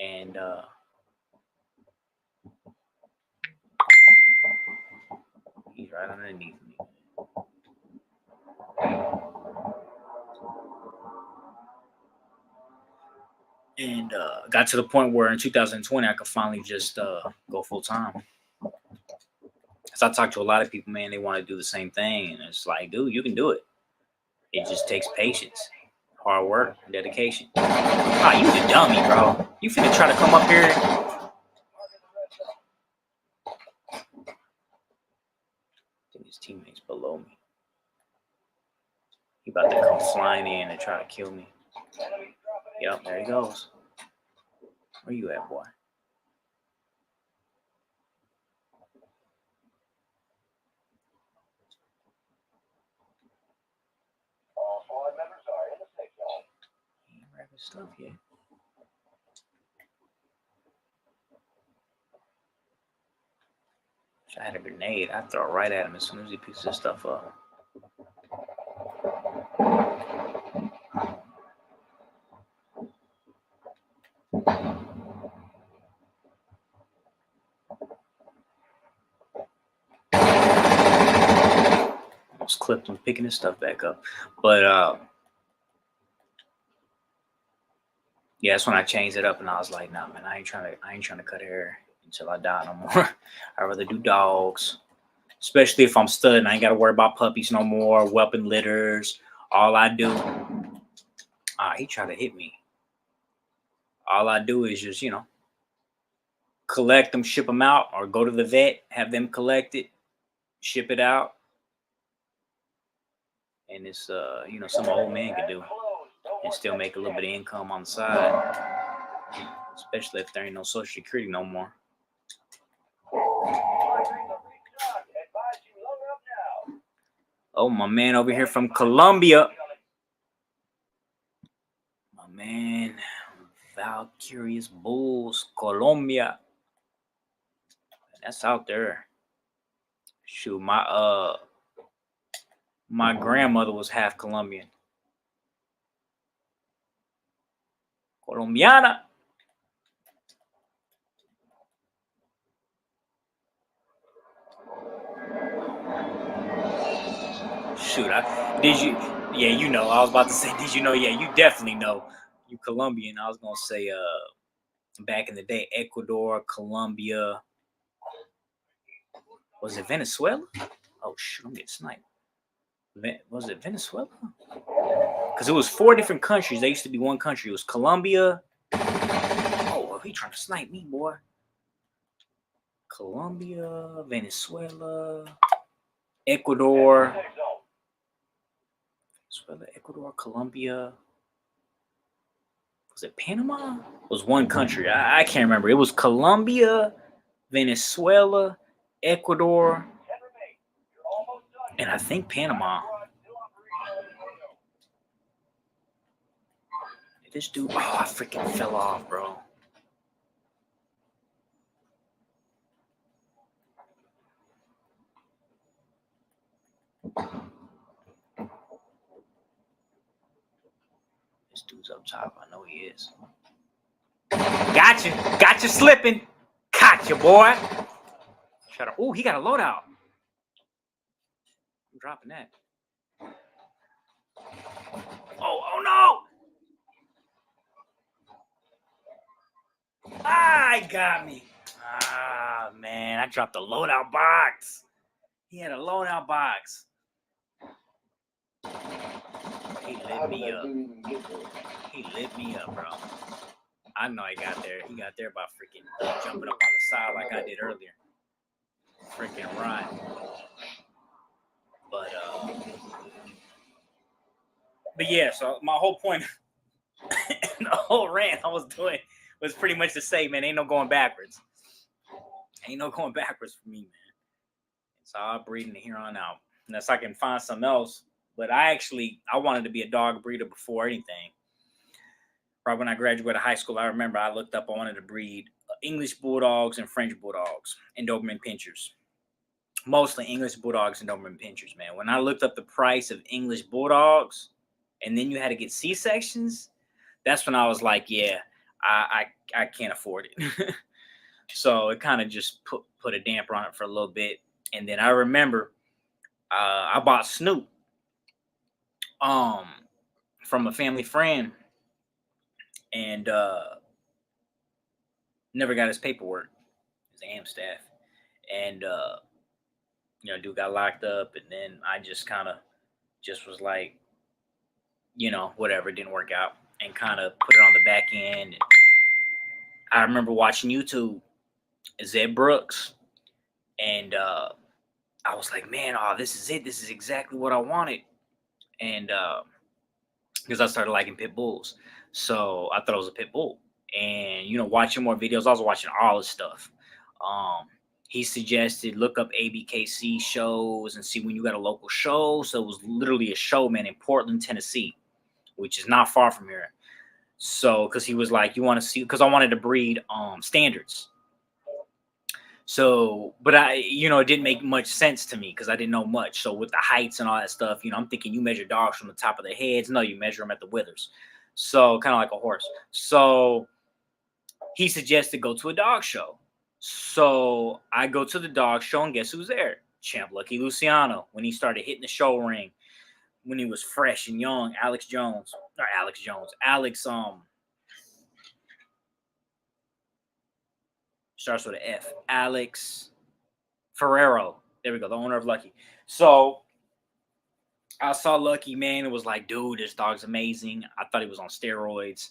And he's right underneath me. And got to the point where in 2020 I could finally just go full time. Because I talked to a lot of people, man, they want to do the same thing, and it's like, dude, you can do it. It just takes patience, hard work, dedication. Ah, you the dummy, bro. You finna try to come up here. I think his teammates below me. He about to come flying in and try to kill me. Yep, there he goes. Where you at, boy? He ain't wrapping stuff yet. If I had a grenade, I'd throw it right at him as soon as he picks this stuff up. Almost clipped him picking his stuff back up. But yeah, that's when I changed it up and I was like, nah, man, I ain't trying to cut hair until I die no more. I'd rather do dogs. Especially if I'm studying, I ain't got to worry about puppies no more, weapon litters. All I do, he tried to hit me. All I do is just, you know, collect them, ship them out, or go to the vet, have them collect it, ship it out. And it's, you know, some old man could do and still make a little bit of income on the side, especially if there ain't no Social Security no more. Oh, my man over here from Colombia. My man, Wild Curious Bulls, Colombia. That's out there. Shoot, my grandmother was half Colombian. Colombiana. Shoot, did you? Yeah, you know. I was about to say, did you know? Yeah, you definitely know. You Colombian. I was gonna say, back in the day, Ecuador, Colombia. Was it Venezuela? Oh shoot, I'm getting sniped. Was it Venezuela? Because it was 4 different countries. There used to be one country. It was Colombia. Oh, he trying to snipe me, boy. Colombia, Venezuela, Ecuador. Ecuador, Colombia. Was it Panama? It was one country. I can't remember. It was Colombia, Venezuela, Ecuador, and I think Panama. This dude, oh, I freaking fell off, bro. This dude's up top. I know he is. Got you slipping. Caught you, boy. Shut up. Oh, he got a loadout. I'm dropping that. Oh no. Ah, he got me. Ah, man, I dropped the loadout box. He had a loadout box. He lit me up. He lit me up, bro. I know he got there. He got there by freaking jumping up on the side like I did earlier. Freaking right. But yeah, so my whole point, the whole rant I was doing was pretty much to say, man, ain't no going backwards. Ain't no going backwards for me, man. It's all breeding here on out. Unless I can find something else. But I wanted to be a dog breeder before anything. Right when I graduated high school, I remember I looked up, I wanted to breed English Bulldogs and French Bulldogs and Doberman Pinschers. Mostly English Bulldogs and Doberman Pinschers, man. When I looked up the price of English Bulldogs and then you had to get C-sections, that's when I was like, yeah, I can't afford it. So it kind of just put a damper on it for a little bit. And then I remember I bought Snoop from a family friend and never got his paperwork. His AM staff. And dude got locked up, and then I just kind of just was like, whatever, it didn't work out, and kind of put it on the back end. And I remember watching YouTube, Zed Brooks, and I was like, man, this is it. This is exactly what I wanted. And because I started liking pit bulls, so I thought it was a pit bull. And watching more videos, I was watching all this stuff. He suggested look up ABKC shows and see when you got a local show. So it was literally a show, man, in Portland, Tennessee, which is not far from here. So, because he was like, you want to see, because I wanted to breed standards. So, but it didn't make much sense to me because I didn't know much. So with the heights and all that stuff, I'm thinking you measure dogs from the top of their heads. No, you measure them at the withers. So kind of like a horse. So he suggested go to a dog show. So I go to the dog show and guess who's there? Champ Lucky Luciano. When he started hitting the show ring, when he was fresh and young, Alex starts with an F. Alex Ferrero. There we go, the owner of Lucky. So I saw Lucky, man. It was like, dude, this dog's amazing. I thought he was on steroids.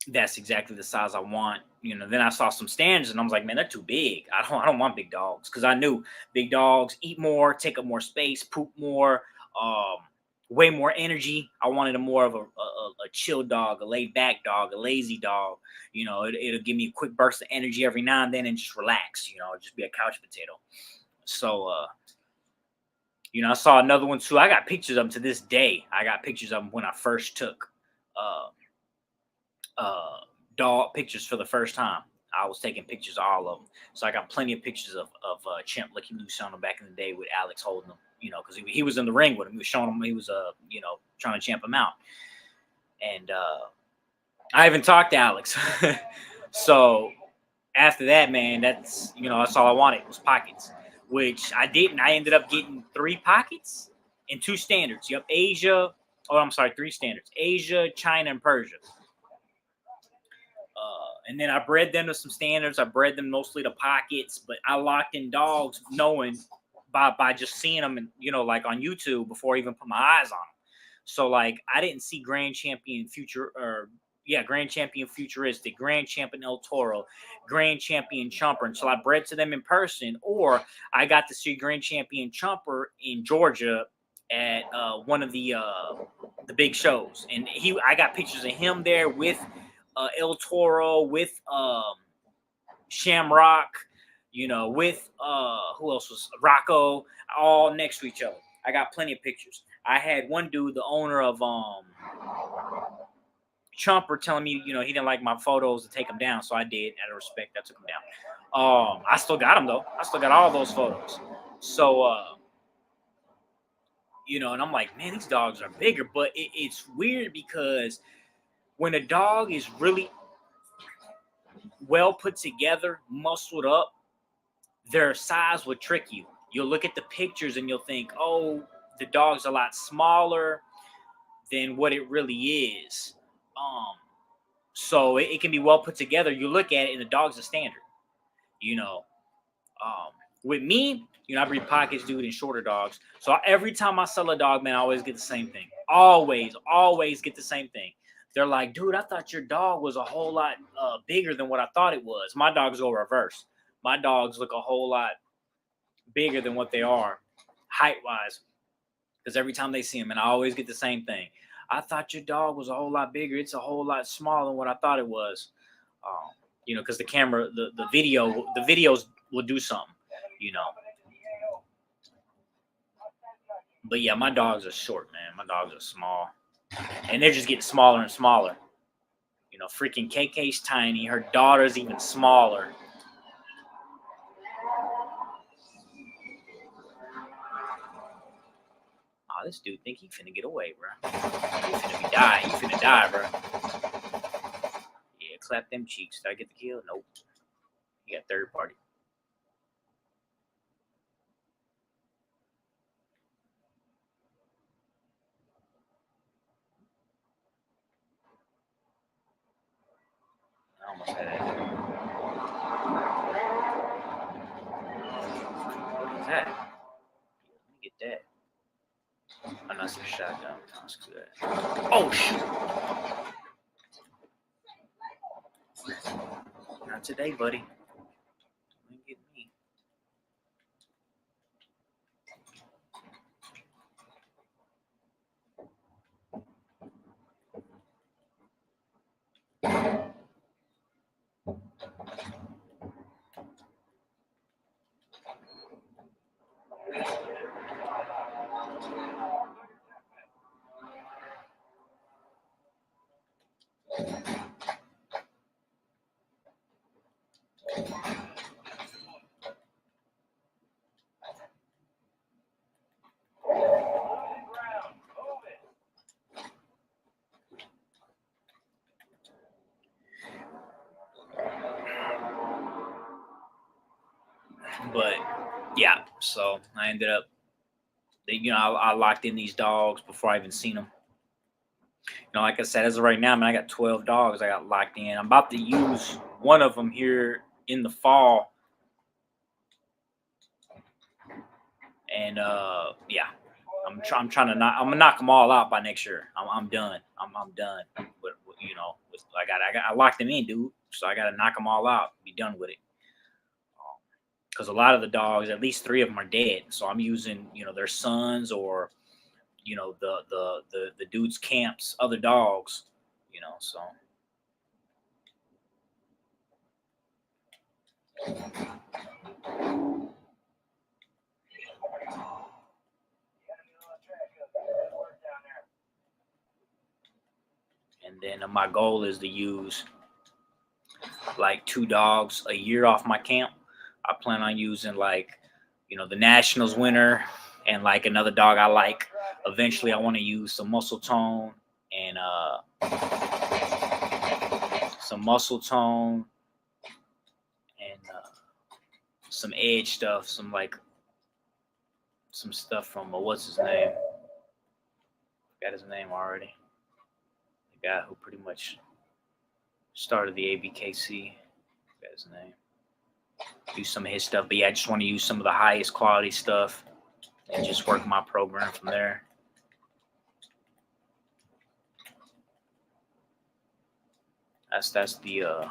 That's exactly the size I want. Then I saw some standards and I was like, man, they're too big. I don't want big dogs, because I knew big dogs eat more, take up more space, poop more, way more energy. I wanted a more of a chill dog, a laid back dog, a lazy dog. It'll give me a quick burst of energy every now and then and just relax, just be a couch potato. So, I saw another one too. I got pictures of them to this day. I got pictures of them when I first took dog pictures for the first time. I was taking pictures of all of them. So I got plenty of pictures of Chimp Lucky Loose on him back in the day with Alex holding him, because he was in the ring with him. He was showing him, he was trying to champ him out. And I even talked to Alex. So after that, man, that's all I wanted was pockets, which I didn't. I ended up getting 3 pockets and 2 standards. Yep, Asia. Oh, I'm sorry, 3 standards: Asia, China, and Persia. And then I bred them to some standards. I bred them mostly to pockets, but I locked in dogs knowing by just seeing them, and like on YouTube before I even put my eyes on them. So like I didn't see Grand Champion Grand Champion Futuristic, Grand Champion El Toro, Grand Champion Chumper until I bred to them in person, or I got to see Grand Champion Chumper in Georgia at one of the big shows, and I got pictures of him there with El Toro, with Shamrock, with who else was Rocco, all next to each other. I got plenty of pictures. I had one dude, the owner of Chumper, telling me, he didn't like my photos to take them down, so I did. Out of respect, I took them down. I still got them though. I still got all those photos. So and I'm like, man, these dogs are bigger, but it's weird because when a dog is really well put together, muscled up, their size will trick you. You'll look at the pictures and you'll think, oh, the dog's a lot smaller than what it really is. So it can be well put together. You look at it and the dog's a standard. With me, I breed pockets, dude, and shorter dogs. So every time I sell a dog, man, I always get the same thing. Always get the same thing. They're like, dude, I thought your dog was a whole lot bigger than what I thought it was. My dogs go reverse. My dogs look a whole lot bigger than what they are, height-wise, because every time they see them, and I always get the same thing. I thought your dog was a whole lot bigger. It's a whole lot smaller than what I thought it was. Because the camera, the videos will do something, But yeah, my dogs are short, man. My dogs are small. And they're just getting smaller and smaller. Freaking KK's tiny. Her daughter's even smaller. Oh, this dude think he finna get away, bro. He finna die, bro. Yeah, clap them cheeks. Did I get the kill? Nope. He got third party. I almost had it. What is that? Let me get that. I'm not some shotgun. Let's do that. Oh, shoot. Not today, buddy. You ain't getting me. But yeah, so I ended up, I locked in these dogs before I even seen them. Like I said, as of right now, man, I got 12 dogs I got locked in. I'm about to use one of them here in the fall. And yeah, I'm trying to I'm gonna knock them all out by next year. I'm done. I'm done. With I locked them in, dude. So I gotta knock them all out. Be done with it. Because a lot of the dogs, at least 3 of them are dead. So I'm using, their sons or, the dude's camp's other dogs, so. And And then my goal is to use like 2 dogs a year off my camp. I plan on using like, you know, the Nationals winner and like another dog I like. Eventually I want to use some muscle tone and some edge stuff, some stuff from what's his name? Got his name already. The guy who pretty much started the ABKC. Got his name. Do some of his stuff, but yeah, I just want to use some of the highest quality stuff and just work my program from there. That's the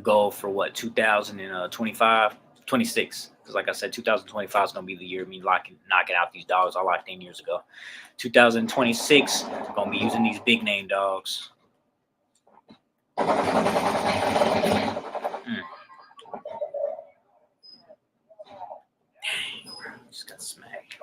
goal for what, 2025, 26. Because like I said, 2025 is gonna be the year of me knocking out these dogs I locked in years ago. 2026, I'm gonna be using these big name dogs. Just got smacked.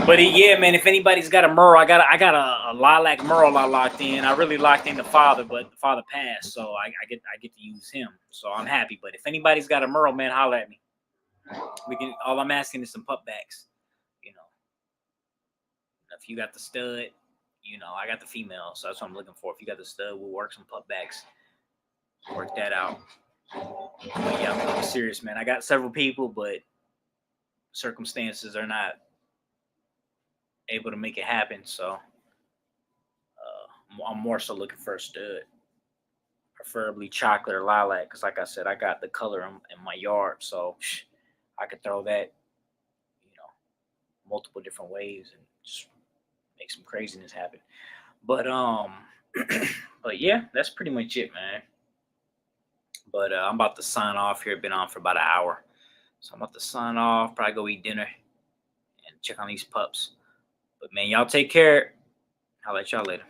But yeah, man, if anybody's got a Merle, I got a lilac Merle I locked in. I really locked in the father, but the father passed, so I get to use him. So I'm happy. But if anybody's got a Merle, man, holler at me. All I'm asking is some pupbacks. You know, if you got the stud, you know, I got the female, so that's what I'm looking for. If you got the stud, we'll work some pupbacks. Work that out. But yeah, I'm serious, man. I got several people, but circumstances are not able to make it happen, so I'm more so looking for a stud, preferably chocolate or lilac, because like I said, I got the color in my yard, so I could throw that, you know, multiple different ways and just make some craziness happen. But but yeah, that's pretty much it, man. But I'm about to sign off here. Been on for about an hour, so I'm about to sign off, probably go eat dinner and check on these pups. But man, y'all take care. I'll let y'all later.